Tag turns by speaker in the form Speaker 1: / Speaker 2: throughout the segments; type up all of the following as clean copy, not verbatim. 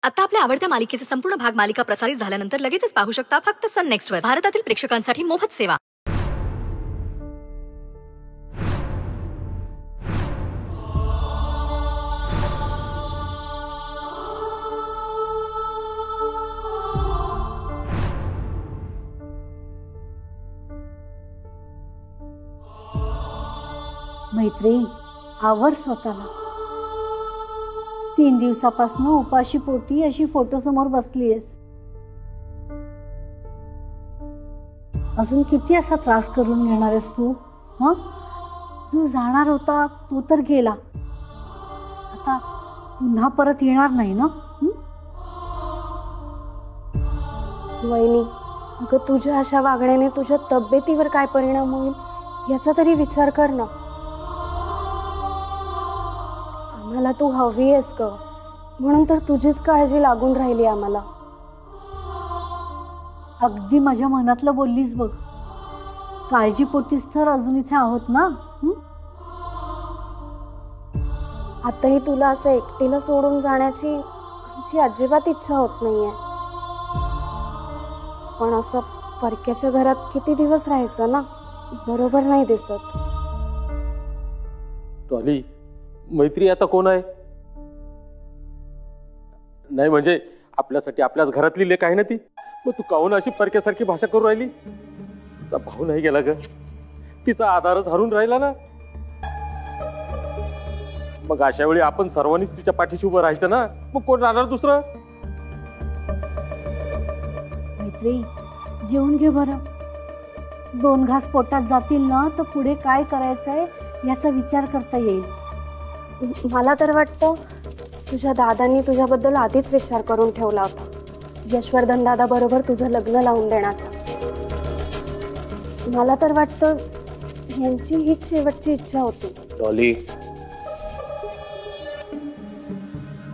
Speaker 1: आता आपल्या आवडत्या मालिकेचे संपूर्ण भाग मालिका प्रसारित झाल्यानंतर लगेचच पाहू शकता फक्त सन नेक्स्ट वर. भारतातील प्रेक्षकांसाठी मोफत सेवा.
Speaker 2: मैत्री, आवर स्वतःला. 3 दिवसापासून उपाशी पोटी अशी फोटो समोर बसलीयस. अजून किती असा त्रास करून घेणार आहेस तू? हा, जो जाणार होता तो तर गेला, आता पुन्हा परत येणार नाही ना?
Speaker 3: वहिनी, अगं तुझ्या अशा वागण्याने तुझ्या तब्येतीवर काय परिणाम होईल याचा तरी विचार कर ना. आम्हाला तू हवी आहेस ग, म्हणून तर तुझीच काळजी लागून राहिली आम्हाला.
Speaker 2: अगदी माझ्या मनातलं बोललीस बघ. काळजीपोटीच तर अजून इथे आहोत ना.
Speaker 3: आताही तुला असं एकटीला सोडून जाण्याची आमची अजिबात इच्छा होत नाहीये, पण असं परक्याच्या घरात किती दिवस राहायचं ना, बरोबर नाही दिसत.
Speaker 4: डॉली, मैत्री आता कोण आहे? नाही म्हणजे आपल्यासाठी आपल्याच घरातली लेक आहे ना ती. मग तू काहून अशी परक्यासारखी भाषा करू राहिली? तिचा भाऊ नाही गेला ग, तिचा आधारच हरून राहिला ना. मग अशा वेळी आपण सर्वांनीच तिच्या पाठीशी उभं राहायचं ना. मग कोण राहणार दुसरं?
Speaker 2: मैत्री, जेवून घे बरं. 2 घास पोटात जातील ना तर पुढे काय करायचंय याचा विचार करता येईल.
Speaker 3: मला तर वाटतं तुझ्या दादांनी तुझ्याबद्दल आधीच विचार करून ठेवला होता, यशवर्धन दादा बरोबर तुझं लग्न लावून देण्याचा. मला तर वाटतं यांची हीच शेवटची इच्छा होती.
Speaker 5: डॉली,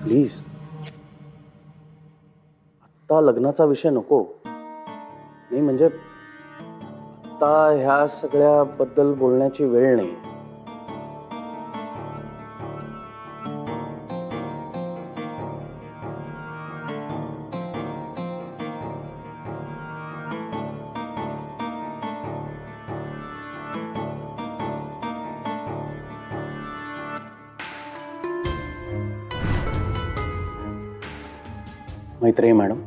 Speaker 5: प्लीज, आत्ता लग्नाचा विषय नको. नाही म्हणजे आत्ता ह्या सगळ्याबद्दल बोलण्याची वेळ नाही. मैत्री मॅडम,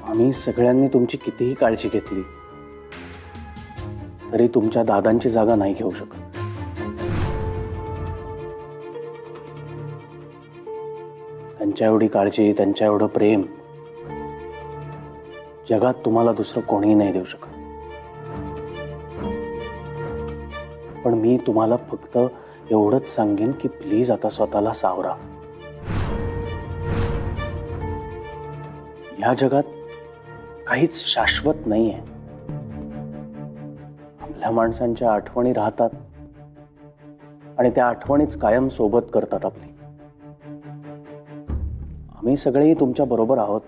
Speaker 5: आम्ही सगळ्यांनी तुमची कितीही काळजी घेतली तरी तुमच्या दादांची जागा नाही घेऊ शकत. त्यांच्या एवढी काळजी, त्यांच्या एवढं प्रेम जगात तुम्हाला दुसरं कोणीही नाही देऊ शकत. पण मी तुम्हाला फक्त एवढंच सांगेन की प्लीज आता स्वतःला सावरा. ह्या जगात काहीच शाश्वत नाहीये. आपल्या माणसांच्या आठवणी राहतात आणि त्या आठवणीच कायम सोबत करतात आपली. आम्ही सगळेही तुमच्या बरोबर आहोत,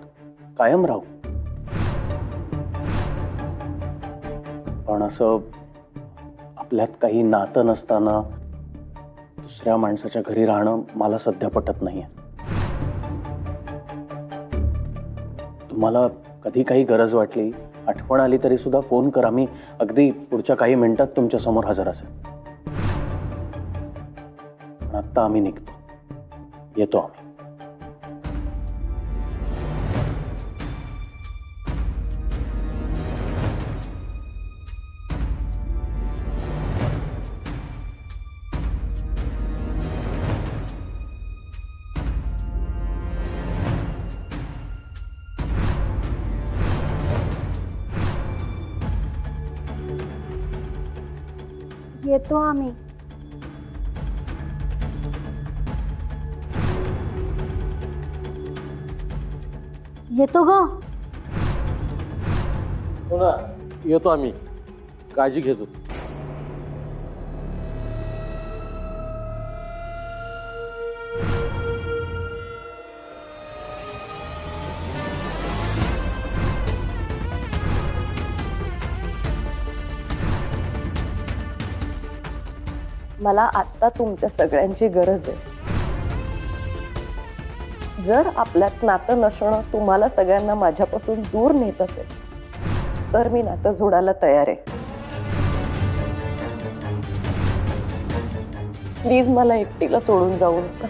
Speaker 5: कायम राहू. पण असं आपल्यात काही नातं नसताना दुसऱ्या माणसाच्या घरी राहणं मला सध्या पटत नाहीये. तुम्हाला कधी काही गरज वाटली, आठवण आली तरी सुद्धा फोन करा. मी अगदी पुढच्या काही मिनिटात तुमच्या समोर हजर असेल. पण आत्ता आम्ही निघतो, येतो आम्ही.
Speaker 3: येतो आम्ही.
Speaker 2: येतो ग.
Speaker 4: हो ना, येतो आम्ही. काळजी घेतो.
Speaker 6: मला आत्ता तुमच्या सगळ्यांची गरज आहे. जर आपल्यात नातं नसणं तुम्हाला सगळ्यांना माझ्यापासून दूर नेत असेल तर मी नातं जोडायला तयार आहे. प्लीज मला एकटीला सोडून जाऊ नका.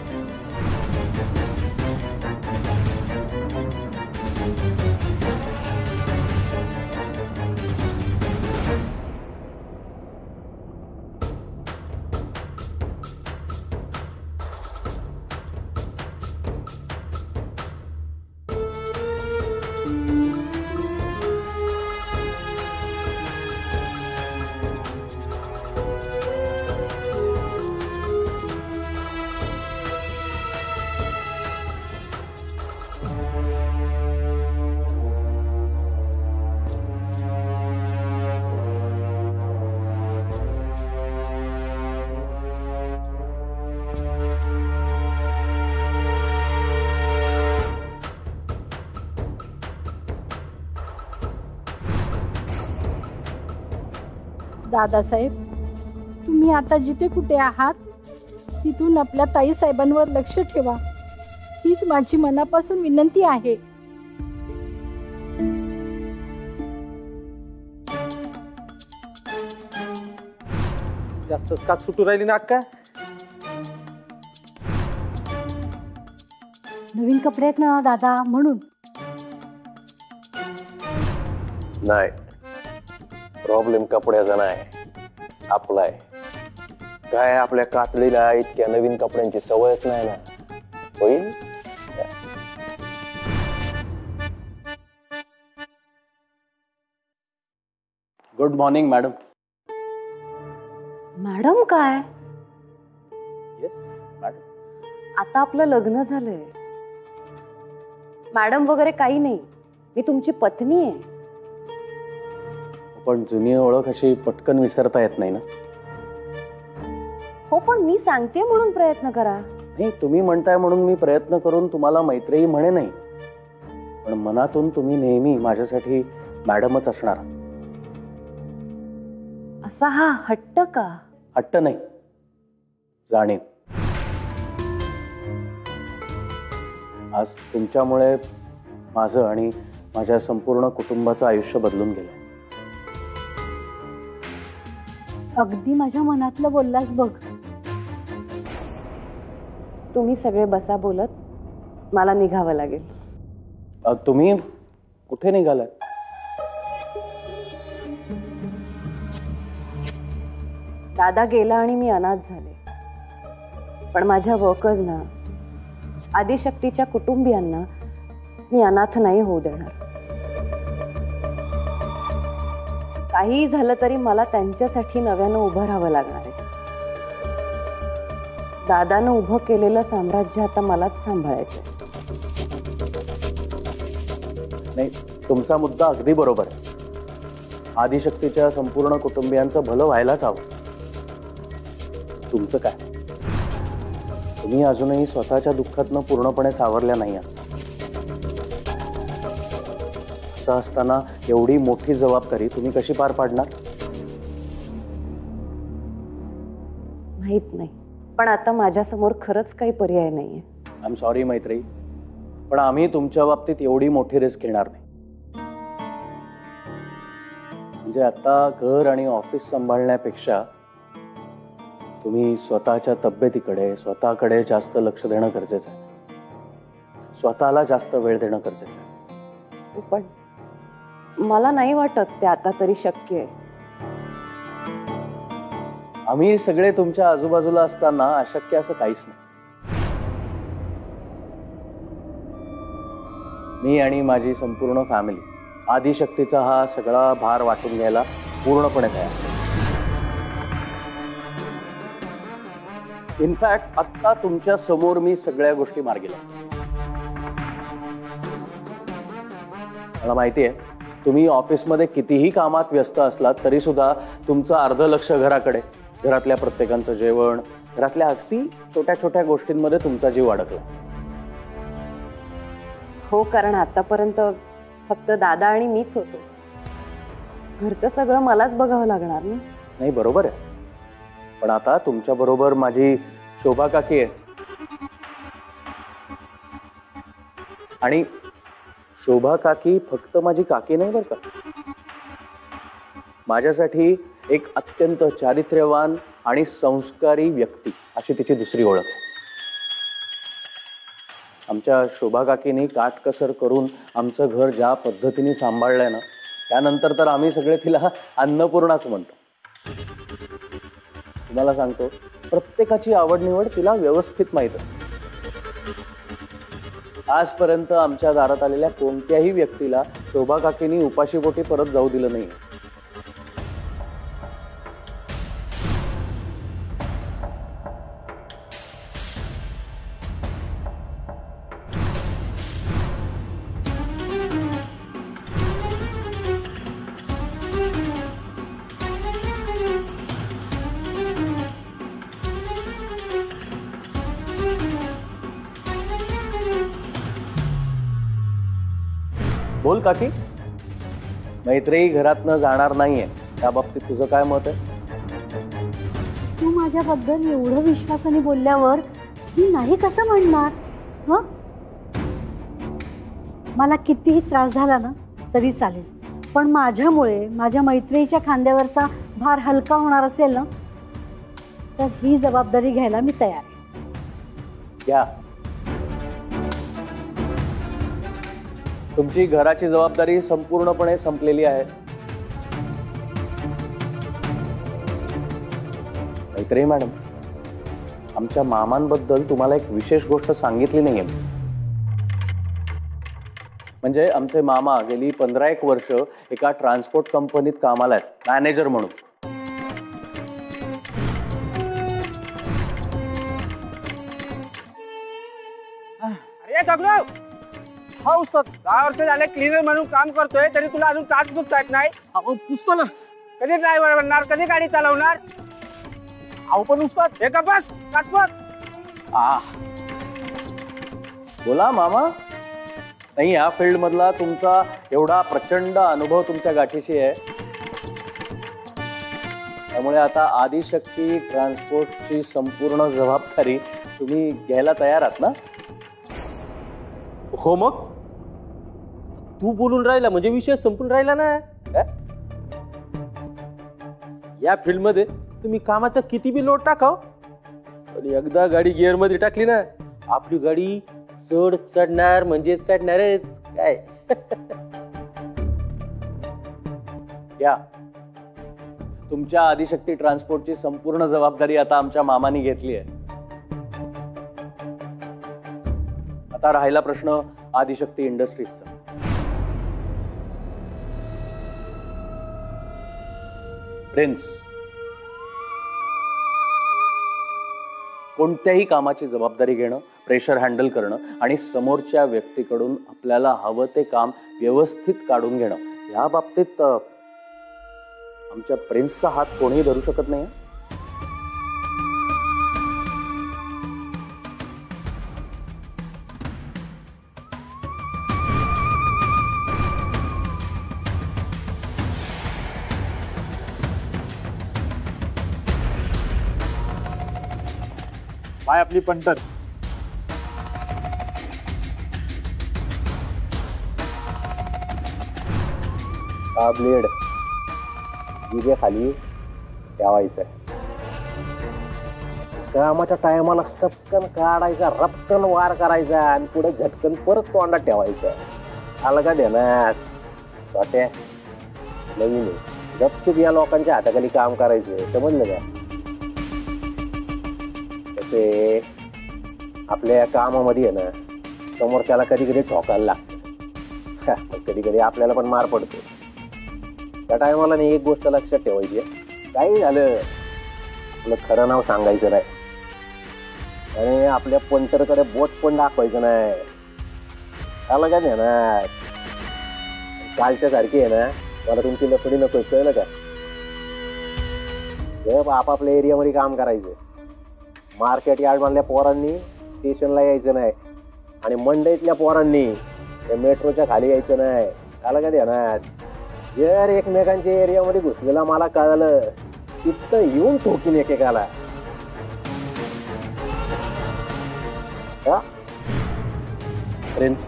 Speaker 7: दादासाहेब, तुम्ही आता जिथे कुठे आहात तिथून आपल्या ताई साहेबांवर लक्ष ठेवा, हीच माझी मनापासून विनंती आहे.
Speaker 4: जास्त का सुटू राहिली ना अक्का?
Speaker 2: नवीन कपडे आहेत ना दादा, म्हणून.
Speaker 5: नाही, प्रॉब्लेम कपड्याचा नाही, आपला आहे. काय आपल्या कातडीला इतक्या नवीन कपड्यांची सवयच नाही ना. होईल. Good morning madam.
Speaker 6: मॅडम काय?
Speaker 5: Yes madam.
Speaker 6: आता आपलं लग्न झालंय. मॅडम वगैरे काही नाही, मी तुमची पत्नी आहे.
Speaker 5: पण जुनी ओळख अशी पटकन विसरता येत नाही ना.
Speaker 6: हो, पण मी सांगते म्हणून प्रयत्न करा.
Speaker 5: नाही, तुम्ही म्हणताय म्हणून मी प्रयत्न करून तुम्हाला मैत्रीही म्हणे नाही, पण मनातून तुम्ही नेहमी माझ्यासाठी मॅडमच असणार.
Speaker 6: असा हा हट्ट का?
Speaker 5: हट्ट नाही, जाणीव. आज तुमच्यामुळे माझं आणि माझ्या संपूर्ण कुटुंबाचं आयुष्य बदलून गेलं.
Speaker 2: अगदी माझ्या मनातलं बोललास बघ.
Speaker 6: तुम्ही सगळे बसा बोलत, मला निघावं लागेल.
Speaker 5: तुम्ही कुठे निघालात?
Speaker 6: दादा गेला आणि मी अनाथ झाले, पण माझ्या वर्कर्सना, आदिशक्तीच्या कुटुंबियांना मी अनाथ नाही होऊ देणार. काहीही झालं तरी मला त्यांच्यासाठी नव्यानं उभं राहावं लागणार आहे. दादानं उभं केलेलं साम्राज्य आता मलाच सांभाळायचं.
Speaker 5: नाही, तुमचा मुद्दा अगदी बरोबर आहे. आदिशक्तीच्या संपूर्ण कुटुंबियांचं भलं व्हायलाच हवं. तुमचं काय? तुम्ही अजूनही स्वतःच्या दुःखातनं पूर्णपणे सावरल्या नाही आहात. असं असताना एवढी मोठी जबाबदारी तुम्ही कशी पार पाडणार?
Speaker 6: माहित नाही, पण आता माझ्यासमोर खरंच काही पर्याय नाहीये.
Speaker 5: आय एम सॉरी मैत्री, पण आम्ही तुमच्या बाबतीत एवढी मोठी रिस्क घेणार नाही. म्हणजे आता घर आणि ऑफिस सांभाळण्यापेक्षा तुम्ही स्वतःच्या तब्येतीकडे, स्वतःकडे जास्त लक्ष देणं गरजेचं आहे. स्वतःला जास्त वेळ देणं गरजेचं आहे.
Speaker 6: पण मला नाही वाटत ते आता तरी शक्य आहे.
Speaker 5: आम्ही सगळे तुमच्या आजूबाजूला असताना अशक्य असं काहीच नाही. मी आणि माझी संपूर्ण फॅमिली आदिशक्तीचा हा सगळा भार वाटून घ्यायला पूर्णपणे तयार. इनफॅक्ट आत्ता तुमच्या समोर मी सगळ्या गोष्टी मार्गी लावतो. मला माहिती आहे तुम्ही ऑफिसमध्ये कितीही कामात व्यस्त असलात तरी सुद्धा तुमचं अर्ध लक्ष घराकडे, घरातल्या प्रत्येकांचं जेवण, घरातल्या अगदी छोट्या छोट्या गोष्टींमध्ये तुमचा जीव अडकला.
Speaker 6: हो, कारण आतापर्यंत फक्त दादा आणि मीच होतो. घरचं सगळं मलाच बघावं लागणार ना.
Speaker 5: नाही, बरोबर आहे, पण आता तुमच्या बरोबर माझी शोभा काकी आहे. आणि शोभा काकी फक्त माझी काकी नाही बरं का, माझ्यासाठी एक अत्यंत चारित्र्यवान आणि संस्कारी व्यक्ती अशी तिची दुसरी ओळख आहे. आमच्या शोभा काकीने काटकसर करून आमचं घर ज्या पद्धतीने सांभाळलंय ना, त्यानंतर तर आम्ही सगळे तिला अन्नपूर्णाच म्हणतो. तुम्हाला सांगतो, प्रत्येकाची आवड निवड तिला व्यवस्थित माहीत असते. आजपर्यंत आमच्या दारात आलेल्या कोणत्याही व्यक्तीला शोभा काकीनी उपाशीपोटी परत जाऊ दिलं नाही. बोल काकी, मैत्रेयी घरातनं जाणार नाहीये, त्या बाबतीत तुझं काय मत आहे?
Speaker 2: तू माझ्याबद्दल एवढं विश्वासाने बोलल्यावर मी नाही कसं म्हणणार? हं? मला कितीही त्रास झाला ना तरी चालेल, पण माझ्यामुळे माझ्या मैत्रिणीच्या खांद्यावरचा भार हलका होणार असेल ना, तर ही जबाबदारी घ्यायला मी तयार आहे.
Speaker 5: घ्या. तुमची घराची जबाबदारी संपूर्णपणे संपलेली आहे. मैत्रेयी मॅडम, आमच्या मामांबद्दल तुम्हाला एक विशेष गोष्ट सांगितली नाहीये. म्हणजे आमचे मामा गेली 15-1 वर्ष एका ट्रान्सपोर्ट कंपनीत कामाला आहेत, मॅनेजर म्हणून.
Speaker 8: अरे दगडू,
Speaker 4: हा उस्ताद.
Speaker 8: 10 वर्ष झाले क्लिनर म्हणून काम करतोय, तरी तुला अजून काच पुसता येत नाही.
Speaker 4: अहो पुसतो ना.
Speaker 8: कधी ड्रायव्हर बनणार, कधी गाडी चालवणार?
Speaker 4: अहो पण उस्ताद.
Speaker 8: हे का बस काच पुस.
Speaker 5: बोला मामा. नाही, या फील्ड मधला तुमचा एवढा प्रचंड अनुभव तुमच्या गाठीशी आहे, त्यामुळे आता आदिशक्ती ट्रान्सपोर्टची संपूर्ण जबाबदारी तुम्ही घ्यायला तयार आहात ना?
Speaker 4: हो, मग तू बोलून राहिला म्हणजे विषय संपून राहिला ना. या फील्ड मध्ये तुम्ही कामाचा किती बी लोड टाकाव, पण एकदा गाडी गिअर मध्ये टाकली ना, आपली गाडी चढ चढणार म्हणजे चढणारच. काय
Speaker 5: या, तुमच्या आदिशक्ती ट्रान्सपोर्टची संपूर्ण जबाबदारी आता आमच्या मामानी घेतली आहे. आता राहिला प्रश्न आदिशक्ती इंडस्ट्रीजचा. प्रिन्स, कोणत्याही कामाची जबाबदारी घेणं, प्रेशर हँडल करणं आणि समोरच्या व्यक्तीकडून आपल्याला हवं ते काम व्यवस्थित काढून घेणं, या बाबतीत आमच्या प्रिन्सचा हात कोणीही धरू शकत नाही.
Speaker 4: बाय आपली पंटर.
Speaker 5: हा ब्लेड जिभे खाली ठेवायचं, कामाच्या टायमाला सपकन काढायचा, रपकन वार करायचा आणि पुढे झटकन परत तोंडात ठेवायचं. आलं का देणार? वाट्या नवीन गपचूप या लोकांच्या हाताखाली काम करायचं, समजलं का? तसे आपल्या कामामध्ये आहे ना, समोरच्याला कधी कधी ठोकायला लागतं, कधी कधी आपल्याला पण मार पडतो. त्या टायमाला नाही, एक गोष्ट लक्षात ठेवायची, काही झालं आपलं खरं नाव सांगायचं नाही आणि आपल्या पंटरकडे बोट पण दाखवायचं नाही. आलं का नाही ना? कालच्या सारखी आहे ना, मला तुमची लफडी नको, कळलं का? जर आपापल्या एरियामध्ये काम करायचं. मार्केट यार्ड मधल्या पोरांनी स्टेशनला यायचं नाही आणि मंडईतल्या पोरांनी मेट्रोच्या खाली यायचं नाही. आलं का ध्यानात? जर एकमेकांच्या एरियामध्ये घुसलेला मला कळलं, तिथं येऊन ठोकीन एकेकाला. प्रिन्स,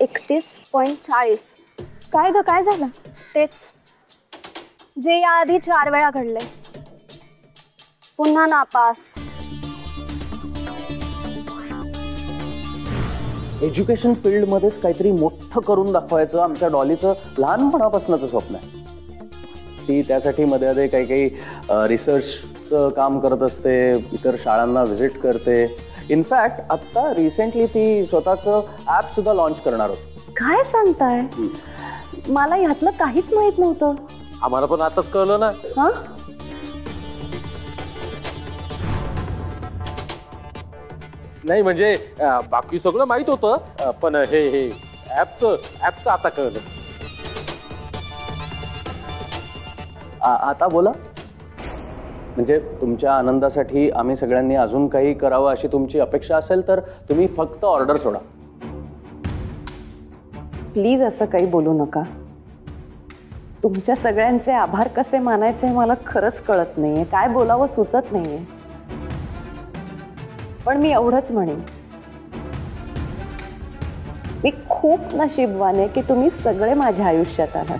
Speaker 3: 31.40. काय ग, काय झालं? तेच जे याआधी 4 वेळा घडलंय. पुन्हा नापास.
Speaker 5: एज्युकेशन फील्डमध्येच काहीतरी मोठं करून दाखवायचं आमच्या डॉलीचं लहानपणापासूनचं स्वप्न आहे. ती त्यासाठी मध्ये मध्ये काही काही रिसर्चचं काम करत असते, इतर शाळांना व्हिजिट करते. इनफॅक्ट आत्ता रिसेंटली ती स्वतःचं ॲप सुद्धा लॉन्च करणार होती.
Speaker 6: काय सांगताय? मला ह्यातलं काहीच माहित नव्हतं.
Speaker 4: आम्हाला पण आताच कळलं ना.
Speaker 6: हा,
Speaker 4: नाही म्हणजे बाकी सगळं माहित होतं, पण हे ऍपचं आता कळलं.
Speaker 5: आता बोला. म्हणजे तुमच्या आनंदासाठी आम्ही सगळ्यांनी अजून काही करावं अशी तुमची अपेक्षा असेल तर तुम्ही फक्त ऑर्डर सोडा.
Speaker 6: प्लीज असं काही बोलू नका. तुमच्या सगळ्यांचे आभार कसे मानायचे मला खरंच कळत नाहीये, काय बोलावं सुचत नाहीये. पण मी एवढंच म्हणेन, मी खूप नशीबवान आहे की तुम्ही सगळे माझ्या आयुष्यात आहात.